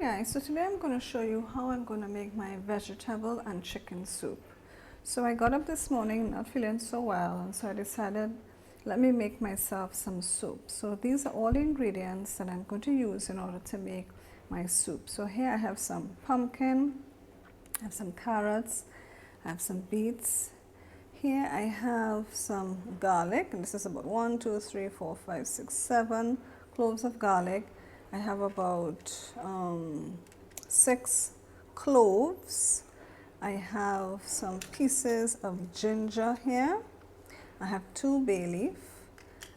guys, so today I'm going to show you how I'm going to make my vegetable and chicken soup. So I got up this morning not feeling so well, and so I decided let me make myself some soup. So these are all the ingredients that I'm going to use in order to make my soup. So here I have some pumpkin, I have some carrots, I have some beets. Here I have some garlic, and this is about 1, 2, 3, 4, 5, 6, 7 cloves of garlic. I have about 6 cloves. I have some pieces of ginger here. I have 2 bay leaf.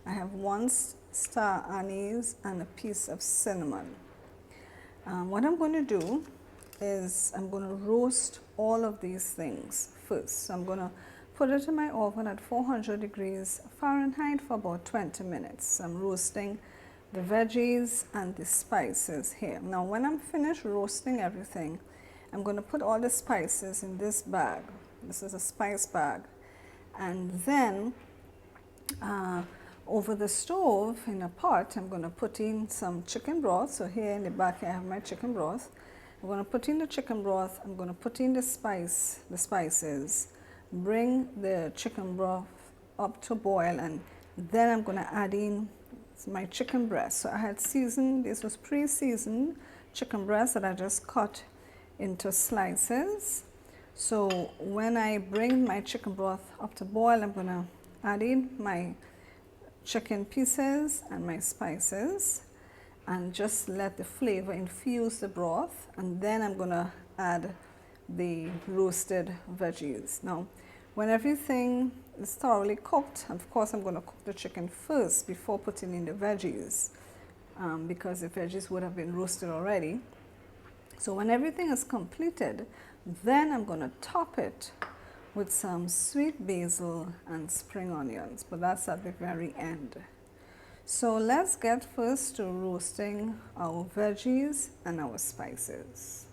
I have 1 star anise and a piece of cinnamon. What I'm going to do is I'm going to roast all of these things first. So I'm going to put it in my oven at 400 degrees Fahrenheit for about 20 minutes. I'm roasting the veggies and the spices here. Now when I'm finished roasting everything, I'm going to put all the spices in this bag. This is a spice bag. And then over the stove in a pot, I'm going to put in some chicken broth. So here in the back I have my chicken broth. I'm going to put in the chicken broth. I'm going to put in the spices, bring the chicken broth up to boil, and then I'm going to add in my chicken breast. So I had seasoned, this was pre-seasoned chicken breast that I just cut into slices. So when I bring my chicken broth up to boil, I'm going to add in my chicken pieces and my spices and just let the flavor infuse the broth, and then I'm going to add the roasted veggies. Now when everything is thoroughly cooked, of course I'm going to cook the chicken first before putting in the veggies, because the veggies would have been roasted already. So when everything is completed, then I'm going to top it with some sweet basil and spring onions, but that's at the very end. So let's get first to roasting our veggies and our spices.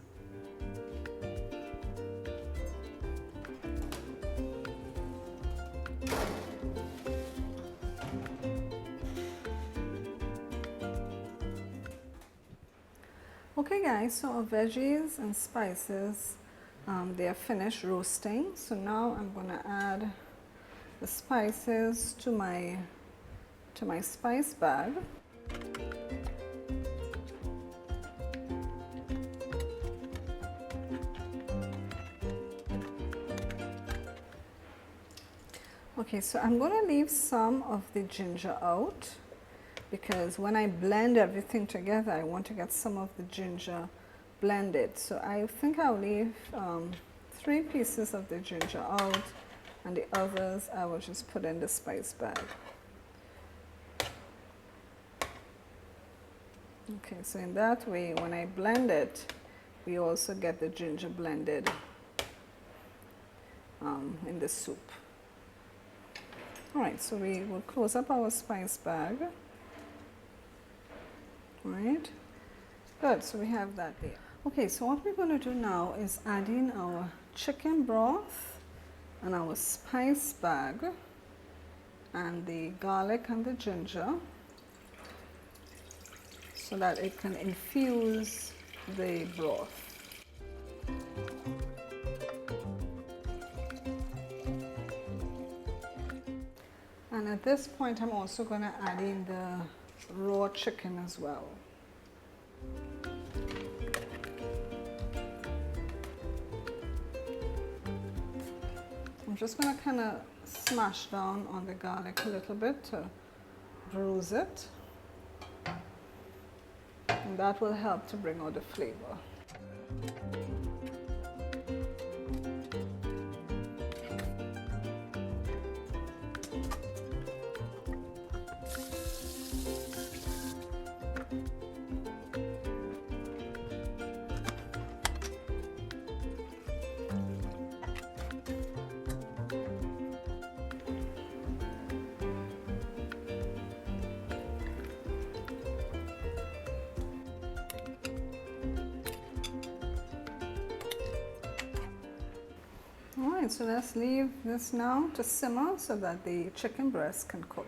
Okay guys, so our veggies and spices, they are finished roasting. So now I'm going to add the spices to my spice bag. Okay, so I'm going to leave some of the ginger out, because when I blend everything together, I want to get some of the ginger blended. So I think I'll leave 3 pieces of the ginger out, and the others I will just put in the spice bag. Okay, so in that way, when I blend it, we also get the ginger blended in the soup. Alright, so we will close up our spice bag. Right, good, so we have that there. Okay, so what we're going to do now is add in our chicken broth and our spice bag and the garlic and the ginger, so that it can infuse the broth. And at this point I'm also going to add in the raw chicken as well. I'm just going to kind of smash down on the garlic a little bit to bruise it, and that will help to bring out the flavor. Alright, so let's leave this now to simmer so that the chicken breast can cook.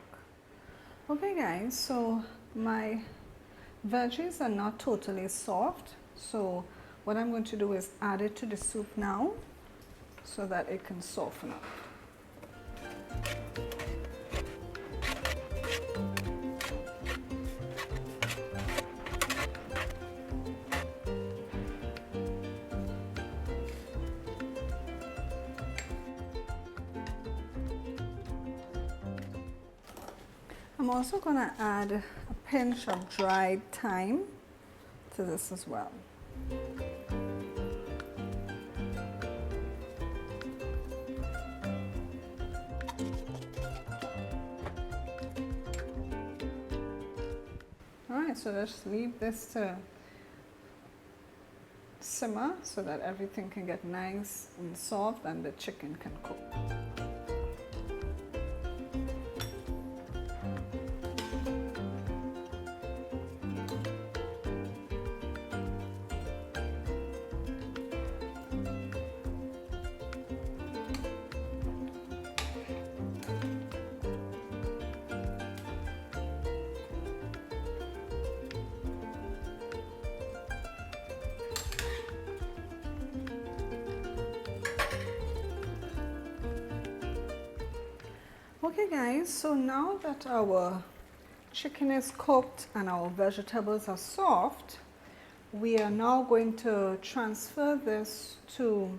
Okay guys, so my veggies are not totally soft, So what I'm going to do is add it to the soup now so that it can soften up. I'm also going to add a pinch of dried thyme to this as well. Alright, so just leave this to simmer so that everything can get nice and soft and the chicken can cook. Okay guys, so now that our chicken is cooked and our vegetables are soft, we are now going to transfer this to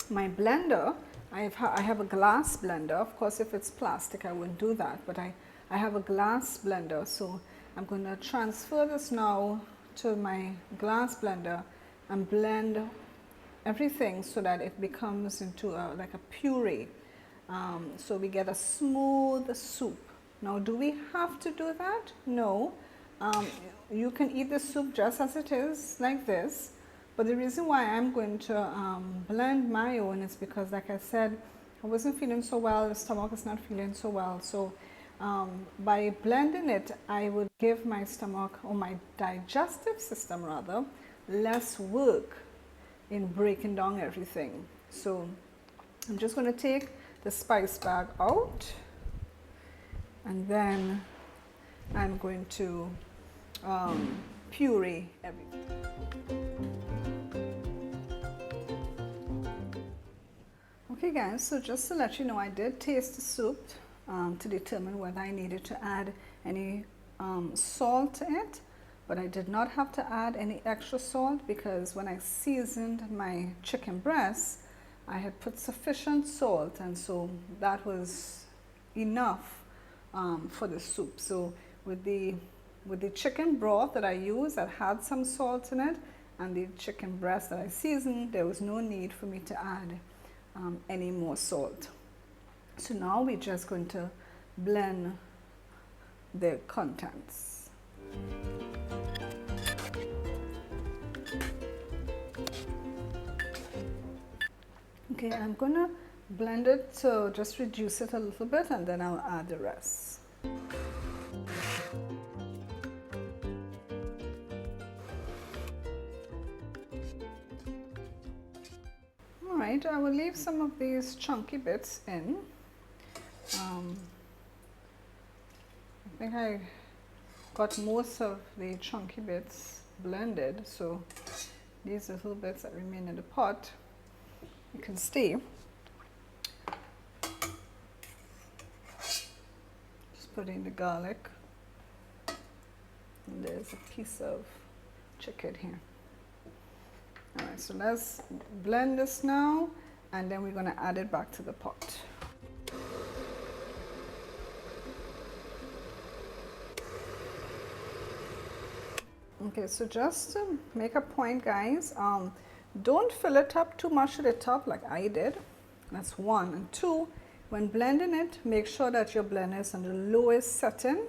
my blender. I have a glass blender. Of course, if it's plastic, I wouldn't do that, but I have a glass blender. So I'm going to transfer this now to my glass blender and blend everything so that it becomes into like a puree. So we get a smooth soup. Now, do we have to do that? No. You can eat the soup just as it is, like this. But the reason why I'm going to blend my own is because, like I said, I wasn't feeling so well, the stomach is not feeling so well. So by blending it, I would give my stomach, or my digestive system rather, less work in breaking down everything. So I'm just going to take the spice bag out, and then I'm going to puree everything. Okay guys, so just to let you know, I did taste the soup to determine whether I needed to add any salt to it, but I did not have to add any extra salt because when I seasoned my chicken breast, I had put sufficient salt, and so that was enough for the soup. So with the chicken broth that I used that had some salt in it, and the chicken breast that I seasoned, there was no need for me to add any more salt. So now we're just going to blend the contents. Okay, I'm going to blend it, so just reduce it a little bit and then I'll add the rest. Alright, I will leave some of these chunky bits in. I think I got most of the chunky bits blended, so these little bits that remain in the pot, you can stay. Just put in the garlic, and there's a piece of chicken here. Alright, so let's blend this now, and then we're going to add it back to the pot. Okay, so just to make a point, guys, don't fill it up too much to the top like I did. That's one. And two, when blending it, make sure that your blender is on the lowest setting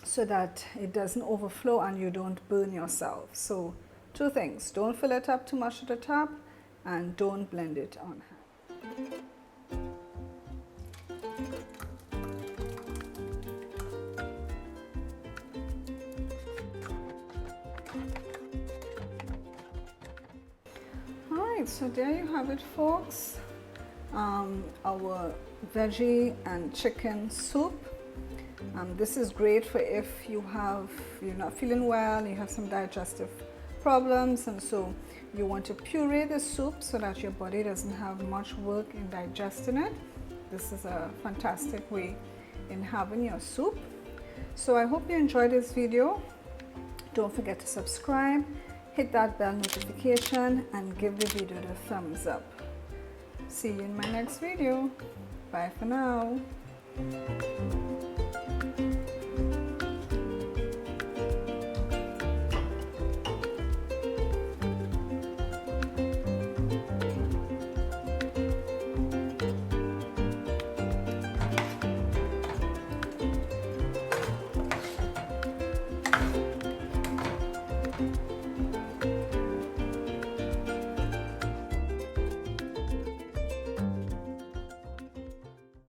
so that it doesn't overflow and you don't burn yourself. So two things, don't fill it up too much to the top and don't blend it on hand. So there you have it, folks, our veggie and chicken soup. This is great for if you're not feeling well, you have some digestive problems, and so you want to puree the soup so that your body doesn't have much work in digesting it. This is a fantastic way in having your soup. So I hope you enjoyed this video. Don't forget to subscribe, hit that bell notification, and give the video the thumbs up. See you in my next video. Bye for now.